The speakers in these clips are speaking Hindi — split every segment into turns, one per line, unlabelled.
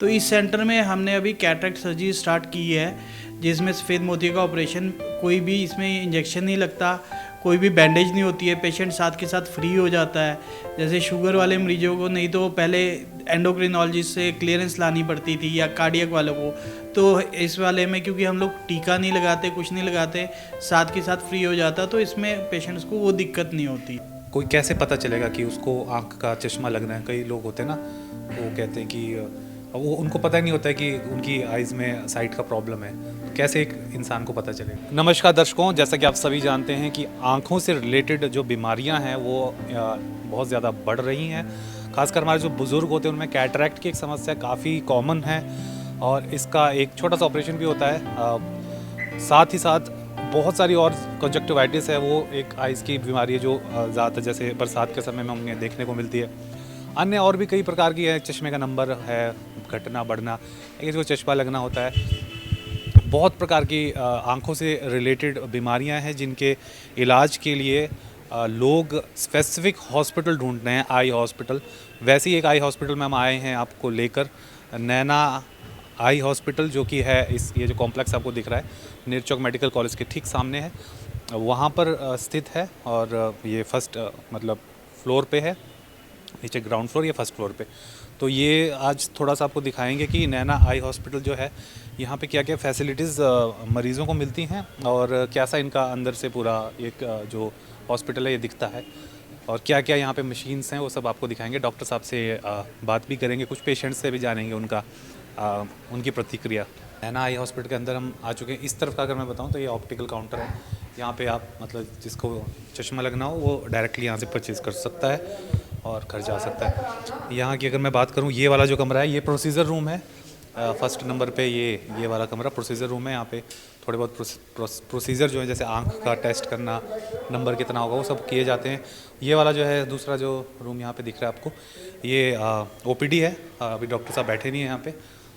तो इस सेंटर में हमने अभी कैटरेक्ट सर्जरी स्टार्ट की है, जिसमें सफ़ेद मोती का ऑपरेशन, कोई भी इसमें इंजेक्शन नहीं लगता, कोई भी बैंडेज नहीं होती है, पेशेंट साथ के साथ फ्री हो जाता है। जैसे शुगर वाले मरीजों को नहीं तो पहले एंडोक्रिनोलॉजिस्ट से क्लियरेंस लानी पड़ती थी, या कार्डियक वालों को, तो इस वाले में क्योंकि हम लोग टीका नहीं लगाते, कुछ नहीं लगाते, साथ के साथ फ्री हो जाता, तो इसमें पेशेंट्स को वो दिक्कत नहीं होती।
कोई कैसे पता चलेगा कि उसको आँख का चश्मा लगना है? कई लोग होते हैं ना, वो कहते हैं कि वो उनको पता ही नहीं होता है कि उनकी आइज़ में साइट का प्रॉब्लम है। तो कैसे एक इंसान को पता चलेगा? नमस्कार दर्शकों, जैसा कि आप सभी जानते हैं कि आँखों से रिलेटेड जो बीमारियां हैं वो बहुत ज़्यादा बढ़ रही हैं। खासकर हमारे जो बुज़ुर्ग होते हैं उनमें कैटरैक्ट की एक समस्या काफ़ी कॉमन है और इसका एक छोटा सा ऑपरेशन भी होता है। साथ ही साथ बहुत सारी और कंजक्टिवाइटिस है, वो एक आइज़ की बीमारी है जो ज़्यादातर जैसे बरसात के समय में हमें देखने को मिलती है। अन्य और भी कई प्रकार की है, चश्मे का नंबर है, घटना बढ़ना, किसी को चश्मा लगना होता है। बहुत प्रकार की आँखों से रिलेटेड बीमारियां हैं जिनके इलाज के लिए लोग स्पेसिफिक हॉस्पिटल ढूंढते हैं, आई हॉस्पिटल। वैसे ही एक आई हॉस्पिटल में हम आए हैं आपको लेकर, नैना आई हॉस्पिटल, जो कि है ये जो कॉम्प्लेक्स आपको दिख रहा है नेरचौक मेडिकल कॉलेज के ठीक सामने है, वहाँ पर स्थित है। और ये फर्स्ट मतलब फ्लोर पे है, नीचे ग्राउंड फ्लोर या फर्स्ट फ्लोर पे। तो ये आज थोड़ा सा आपको दिखाएंगे कि नैना आई हॉस्पिटल जो है, यहाँ पे क्या क्या फैसिलिटीज़ मरीज़ों को मिलती हैं और कैसा इनका अंदर से पूरा एक जो हॉस्पिटल है ये दिखता है, और क्या क्या यहाँ पे मशीन्स हैं वो सब आपको दिखाएंगे। डॉक्टर साहब से बात भी करेंगे, कुछ पेशेंट्स से भी जानेंगे उनकी प्रतिक्रिया। नैना आई हॉस्पिटल के अंदर हम आ चुके हैं। इस तरफ का अगर मैं बताऊँ तो ये ऑप्टिकल काउंटर है, यहाँ पे आप मतलब जिसको चश्मा लगना हो वो डायरेक्टली यहाँ से परचेज़ कर सकता है और घर जा सकता है। यहाँ की अगर मैं बात करूँ, ये वाला जो कमरा है ये प्रोसीजर रूम है। फर्स्ट नंबर पे ये वाला कमरा प्रोसीजर रूम है। यहाँ पे थोड़े बहुत प्रोसीजर जो है, जैसे आँख का टेस्ट करना, नंबर कितना होगा, वो सब किए जाते हैं। ये वाला जो है दूसरा जो रूम यहाँ पे दिख रहा है आपको, ये OPD है। अभी डॉक्टर साहब बैठे नहीं हैं यहाँ पे।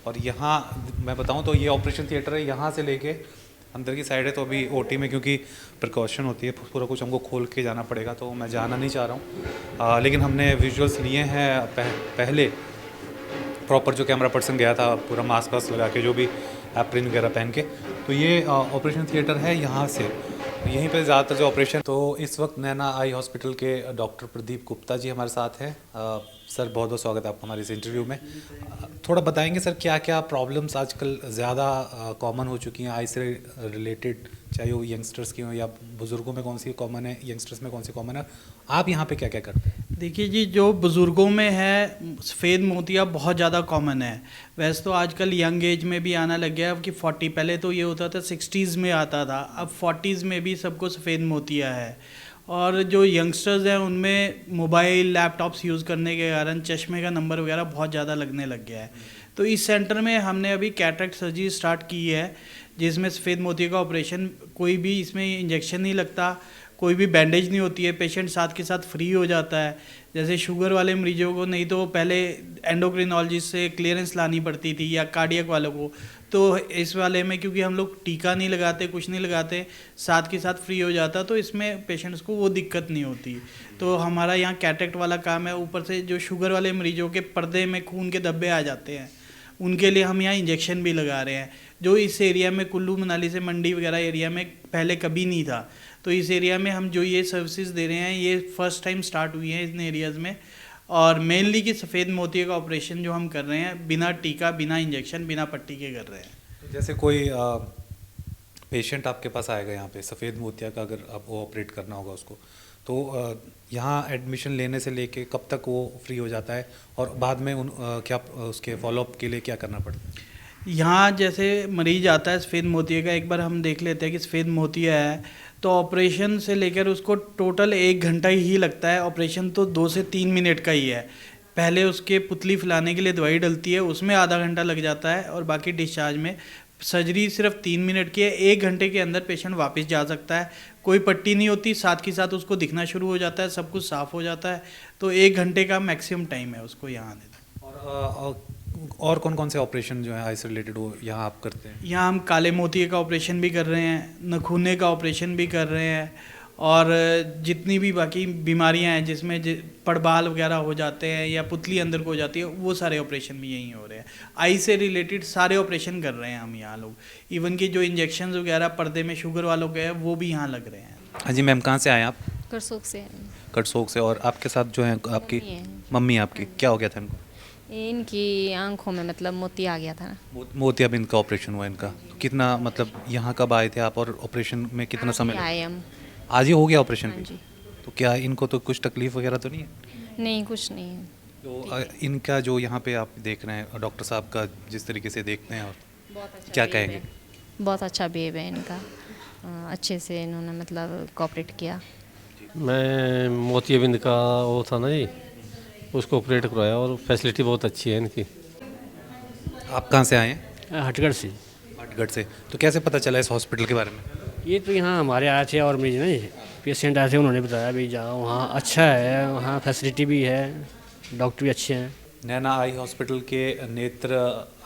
और यहाँ मैं बताऊँ तो ये ऑपरेशन थिएटर है, यहाँ से लेके अंदर की साइड है। तो अभी OT में क्योंकि प्रिकॉशन होती है, पूरा कुछ हमको खोल के जाना पड़ेगा, तो मैं जाना नहीं चाह रहा हूँ। लेकिन हमने विजुअल्स लिए हैं पहले। प्रॉपर जो कैमरा पर्सन गया था पूरा मास्क वास्क लगा के, जो भी एप्रिन वगैरह पहन के। तो ये ऑपरेशन थिएटर है, यहाँ से यहीं पे ज़्यादातर जो ऑपरेशन। तो इस वक्त नैना आई हॉस्पिटल के डॉक्टर प्रदीप गुप्ता जी हमारे साथ हैं। सर बहुत बहुत स्वागत है आपका हमारे इस इंटरव्यू में। थोड़ा बताएंगे सर, क्या क्या प्रॉब्लम्स आजकल ज़्यादा कॉमन हो चुकी हैं आई से रिलेटेड, चाहे वो यंगस्टर्स की हो या बुज़ुर्गों में कौन सी कॉमन है, यंगस्टर्स में कौन सी कॉमन है? आप यहाँ पे क्या क्या करते हैं?
देखिए जी, जो बुज़ुर्गों में है सफ़ेद मोतिया बहुत ज़्यादा कॉमन है। वैसे तो आजकल यंग एज में भी आना लग गया है, अब कि 40, पहले तो ये होता था 60s में आता था, अब 40s में भी सबको सफ़ेद मोतिया है। और जो यंगस्टर्स हैं उनमें मोबाइल लैपटॉप्स यूज़ करने के कारण चश्मे का नंबर वगैरह बहुत ज़्यादा लगने लग गया है। तो इस सेंटर में हमने अभी कैटरेक्ट सर्जरी स्टार्ट की है, जिसमें सफ़ेद मोतिया का ऑपरेशन, कोई भी इसमें इंजेक्शन नहीं लगता, कोई भी बैंडेज नहीं होती है, पेशेंट साथ के साथ फ्री हो जाता है। जैसे शुगर वाले मरीजों को नहीं तो पहले एंडोक्रिनोलॉजिस्ट से क्लियरेंस लानी पड़ती थी, या कार्डियक वालों को, तो इस वाले में क्योंकि हम लोग टीका नहीं लगाते, कुछ नहीं लगाते, साथ के साथ फ्री हो जाता, तो इसमें पेशेंट्स को वो दिक्कत नहीं होती। तो हमारा यहाँ कैटरेक्ट वाला काम है। ऊपर से जो शुगर वाले मरीजों के पर्दे में खून के धब्बे आ जाते हैं, उनके लिए हम यहाँ इंजेक्शन भी लगा रहे हैं, जो इस एरिया में कुल्लू मनाली से मंडी वगैरह एरिया में पहले कभी नहीं था। तो इस एरिया में हम जो ये सर्विसेज दे रहे हैं, ये फर्स्ट टाइम स्टार्ट हुई हैं इन एरियाज़ में। और मेनली कि सफ़ेद मोतिया का ऑपरेशन जो हम कर रहे हैं, बिना टीका, बिना इंजेक्शन, बिना पट्टी के कर रहे हैं।
जैसे कोई पेशेंट आपके पास आएगा यहाँ पे, सफ़ेद मोतिया का अगर आपको ऑपरेट करना होगा उसको, तो यहाँ एडमिशन लेने से लेके कब तक वो फ्री हो जाता है, और बाद में क्या उसके फॉलोअप के लिए क्या करना पड़ता है?
यहाँ जैसे मरीज आता है सफ़ेद मोतिया का, एक बार हम देख लेते हैं कि सफ़ेद मोतिया है, तो ऑपरेशन से लेकर उसको टोटल 1 घंटा ही लगता है। ऑपरेशन तो 2 से 3 मिनट का ही है। पहले उसके पुतली फैलाने के लिए दवाई डलती है, उसमें आधा घंटा लग जाता है, और बाकी डिस्चार्ज में। सर्जरी सिर्फ 3 मिनट की है, 1 घंटे के अंदर पेशेंट वापस जा सकता है। कोई पट्टी नहीं होती, साथ के साथ उसको दिखना शुरू हो जाता है, सब कुछ साफ़ हो जाता है। तो 1 घंटे का मैक्सिमम टाइम है उसको यहाँ आने का।
और कौन कौन से ऑपरेशन जो है आई से रिलेटेड वो यहाँ आप करते हैं?
यहाँ हम काले मोतिये का ऑपरेशन भी कर रहे हैं, नखूने का ऑपरेशन भी कर रहे हैं, और जितनी भी बाकी बीमारियां हैं जिसमें पड़बाल वगैरह हो जाते हैं या पुतली अंदर को हो जाती है, वो सारे ऑपरेशन भी यहीं हो रहे हैं। आई से रिलेटेड सारे ऑपरेशन कर रहे हैं हम यहाँ लोग। इवन कि जो इंजेक्शन वगैरह पर्दे में शुगर वालों के हैं वो भी यहाँ लग रहे हैं।
हाँ जी मैम, कहाँ से आए आप?
करसोग से
करसोग से। और आपके साथ जो है आपकी
मम्मी है।
मम्मी आपकी, क्या हो गया था इनको?
इनकी आंखों में मतलब मोती आ गया था ना।
मोतियाबिंद का ऑपरेशन हुआ इनका। तो कितना मतलब यहाँ कब आए थे आप और ऑपरेशन में कितना समय लगा?
आए हम।
आज ही हो गया ऑपरेशन
हाँ
भी?
जी।
तो क्या इनको तो कुछ तकलीफ वगैरह तो नहीं है?
नहीं, कुछ नहीं है।
तो इनका जो यहाँ पे आप देख रहे हैं डॉक्टर साहब का जिस तरीके से देखते हैं, और
बहुत अच्छा
क्या
behave
कहेंगे?
है। बहुत अच्छा बिहेव है इनका। अच्छे से इन्होंने मतलब कोऑपरेट किया।
मैं मोतियाबिंद का वो था ना जी, उसको ऑपरेट करवाया और फैसिलिटी बहुत अच्छी है इनकी।
आप कहाँ से आए हैं?
हटगढ़ से।
हटगढ़ से। तो कैसे पता चला इस हॉस्पिटल के बारे में?
ये तो यहाँ हमारे आए थे और मरीज ना पेशेंट आए थे, उन्होंने बताया भाई जाओ वहाँ अच्छा है, वहाँ फैसिलिटी भी है, डॉक्टर भी अच्छे हैं।
नैना आई हॉस्पिटल के नेत्र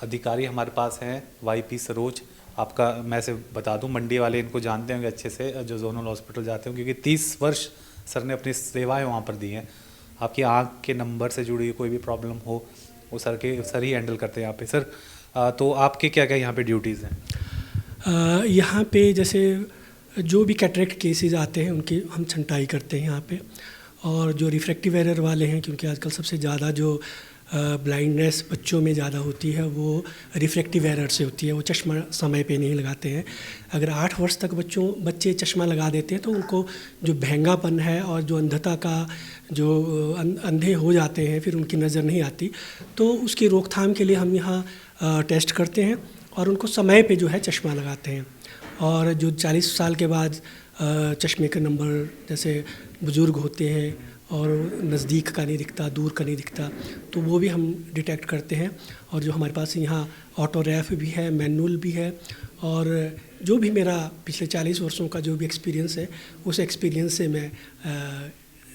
अधिकारी हमारे पास हैं वाईपी सरोज। आपका मैं से बता दूं, मंडी वाले इनको जानते होंगे अच्छे से जो जोनल हॉस्पिटल जाते हैं, क्योंकि 30 वर्ष सर ने अपनी सेवाएं वहाँ पर दी हैं। आपकी आँख के नंबर से जुड़ी कोई भी प्रॉब्लम हो वो सर ही हैंडल करते हैं यहाँ पे। सर तो आपके क्या क्या यहाँ पे ड्यूटीज़ हैं?
यहाँ पे जैसे जो भी कैटरेक्ट केसेस आते हैं उनकी हम छंटाई करते हैं यहाँ पे। और जो रिफ्रैक्टिव एरर वाले हैं, क्योंकि आजकल सबसे ज़्यादा जो ब्लाइंडनेस बच्चों में ज़्यादा होती है वो रिफ्रैक्टिव एरर से होती है, वो चश्मा समय पे नहीं लगाते हैं। अगर 8 वर्ष तक बच्चे चश्मा लगा देते हैं तो उनको जो बहंगापन है और जो अंधता का जो अंधे हो जाते हैं, फिर उनकी नज़र नहीं आती, तो उसकी रोकथाम के लिए हम यहाँ टेस्ट करते हैं और उनको समय पे जो है चश्मा लगाते हैं। और जो 40 साल के बाद चश्मे के नंबर जैसे बुज़ुर्ग होते हैं और नज़दीक का नहीं दिखता, दूर का नहीं दिखता, तो वो भी हम डिटेक्ट करते हैं। और जो हमारे पास यहाँ ऑटो रैफ भी है, मैनुअल भी है, और जो भी मेरा पिछले 40 वर्षों का जो भी एक्सपीरियंस है, उस एक्सपीरियंस से मैं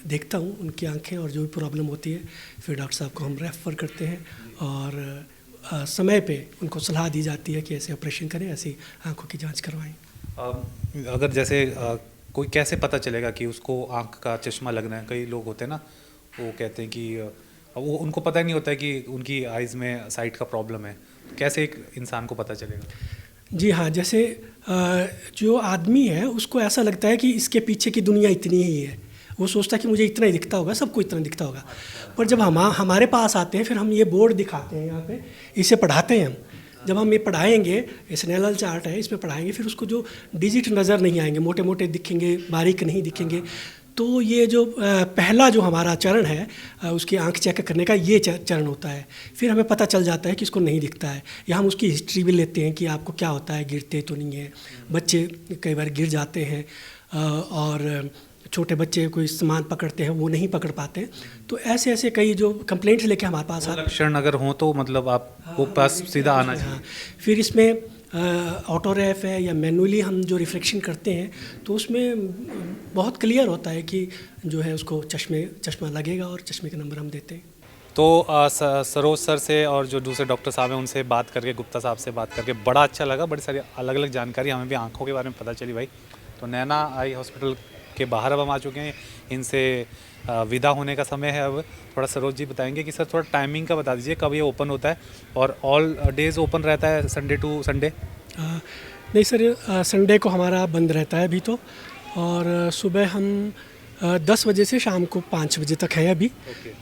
देखता हूँ उनकी आंखें और जो भी प्रॉब्लम होती है, फिर डॉक्टर साहब को हम रेफ़र करते हैं और समय पे उनको सलाह दी जाती है कि ऐसे ऑपरेशन करें, ऐसी आंखों की जांच करवाएं।
अगर जैसे कोई कैसे पता चलेगा कि उसको आँख का चश्मा लगना है? कई लोग होते हैं ना, वो कहते हैं कि वो उनको पता ही नहीं होता है कि उनकी आइज़ में साइट का प्रॉब्लम है। कैसे एक इंसान को पता चलेगा?
जी हाँ, जैसे जो आदमी है उसको ऐसा लगता है कि इसके पीछे की दुनिया इतनी ही है, वो सोचता है कि मुझे इतना ही दिखता होगा, सबको इतना दिखता होगा। पर जब हमारे पास आते हैं, फिर हम ये बोर्ड दिखाते हैं यहाँ पे, इसे पढ़ाते हैं हम। जब हम ये पढ़ाएंगे, ये स्नेलल चार्ट है, इसमें पढ़ाएंगे, फिर उसको जो डिजिट नज़र नहीं आएंगे, मोटे मोटे दिखेंगे, बारीक नहीं दिखेंगे। तो ये जो पहला जो हमारा चरण है उसकी आंख चेक करने का, ये चरण होता है। फिर हमें पता चल जाता है कि इसको नहीं दिखता है, या हम उसकी हिस्ट्री भी लेते हैं कि आपको क्या होता है, गिरते तो नहीं है। बच्चे कई बार गिर जाते हैं और छोटे बच्चे कोई सामान पकड़ते हैं वो नहीं पकड़ पाते। तो ऐसे ऐसे कई जो कंप्लेंट्स लेके हमारे पास आते हैं।
लक्षण अगर हो तो मतलब आपको पास सीधा आना चाहिए।
फिर इसमें ऑटो रैफ है या मैनुअली हम जो रिफ्लेक्शन करते हैं, तो उसमें बहुत क्लियर होता है कि जो है उसको चश्मा लगेगा और चश्मे का नंबर हम देते हैं।
तो सरोज सर से और जो दूसरे डॉक्टर साहब हैं उनसे बात करके, गुप्ता साहब से बात करके बड़ा अच्छा लगा। बड़ी सारी अलग अलग जानकारी हमें भी आंखों के बारे में पता चली भाई। तो नैना आई हॉस्पिटल के बाहर अब हम आ चुके हैं, इनसे विदा होने का समय है। अब थोड़ा सरोज जी बताएंगे कि सर थोड़ा टाइमिंग का बता दीजिए, कब ये ओपन होता है और ऑल डेज ओपन रहता है संडे टू संडे?
नहीं सर, संडे को हमारा बंद रहता है अभी तो, और सुबह हम 10 बजे से शाम को 5 बजे तक है अभी।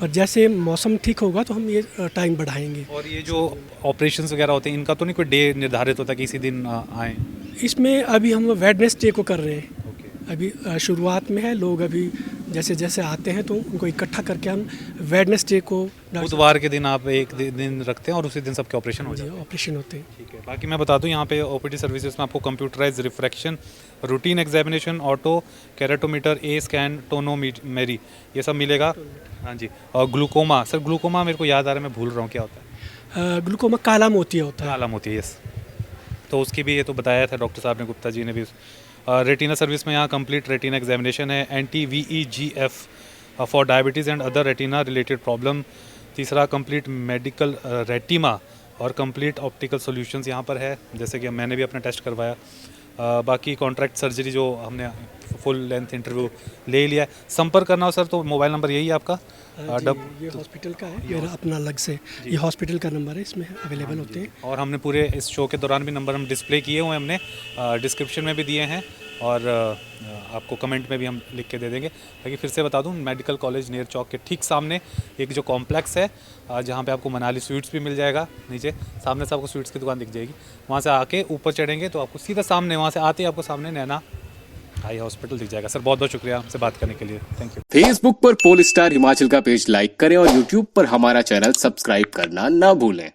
और जैसे मौसम ठीक होगा तो हम ये टाइम बढ़ाएंगे।
और ये जो ऑपरेशंस वगैरह होते हैं, इनका तो नहीं कोई डे निर्धारित होता कि इसी दिन आएँ?
इसमें अभी हम वेडनेसडे को कर रहे हैं। अभी शुरुआत में है, लोग अभी जैसे जैसे आते हैं तो उनको इकट्ठा करके हम वेडनेसडे को,
बुधवार के दिन आप एक दिन रखते हैं और उसी दिन सबके ऑपरेशन हो जाते हैं?
ऑपरेशन होते हैं।
ठीक है। बाकी मैं बता दूं यहाँ पे ओपीडी सर्विसेज में आपको computerize refraction, routine examination, auto keratometer, A scan, tonometry, ये सब मिलेगा। हाँ जी। और ग्लूकोमा, सर ग्लूकोमा मेरे को याद आ रहा है, मैं भूल रहा हूँ क्या होता है?
ग्लूकोमा काला मोतिया होता है।
काला मोतिया, यस। तो उसकी भी ये तो बताया था डॉक्टर साहब ने, गुप्ता जी ने भी। रेटिना सर्विस में यहाँ कंप्लीट रेटिना एग्जामिनेशन है, anti-VEGF for diabetes and other retina related problem. तीसरा कंप्लीट मेडिकल रेटिमा और कंप्लीट ऑप्टिकल सॉल्यूशंस यहाँ पर है, जैसे कि मैंने भी अपना टेस्ट करवाया। बाकी कॉन्ट्रैक्ट सर्जरी जो हमने फुल लेंथ इंटरव्यू ले लिया है। संपर्क करना हो सर तो मोबाइल नंबर यही है आपका?
ये हॉस्पिटल का है, मेरा अपना अलग से ये हॉस्पिटल का नंबर है, इसमें अवेलेबल होते हैं।
और हमने पूरे इस शो के दौरान भी नंबर हम डिस्प्ले किए हुए हैं, हमने डिस्क्रिप्शन में भी दिए हैं और आपको कमेंट में भी हम लिख के दे देंगे। ताकि फिर से बता दूं, मेडिकल कॉलेज नेर चौक के ठीक सामने एक जो कॉम्प्लेक्स है जहां पे आपको मनाली स्वीट्स भी मिल जाएगा, नीचे सामने से आपको स्वीट्स की दुकान दिख जाएगी, वहां से आके ऊपर चढ़ेंगे तो आपको सीधा सामने, वहां से आते ही आपको सामने नैना आई हॉस्पिटल दिख जाएगा। सर बहुत बहुत शुक्रिया हमसे बात करने के लिए, थैंक यू।
फेसबुक पर पोलस्टार हिमाचल का पेज लाइक करें और यूट्यूब पर हमारा चैनल सब्सक्राइब करना ना भूलें।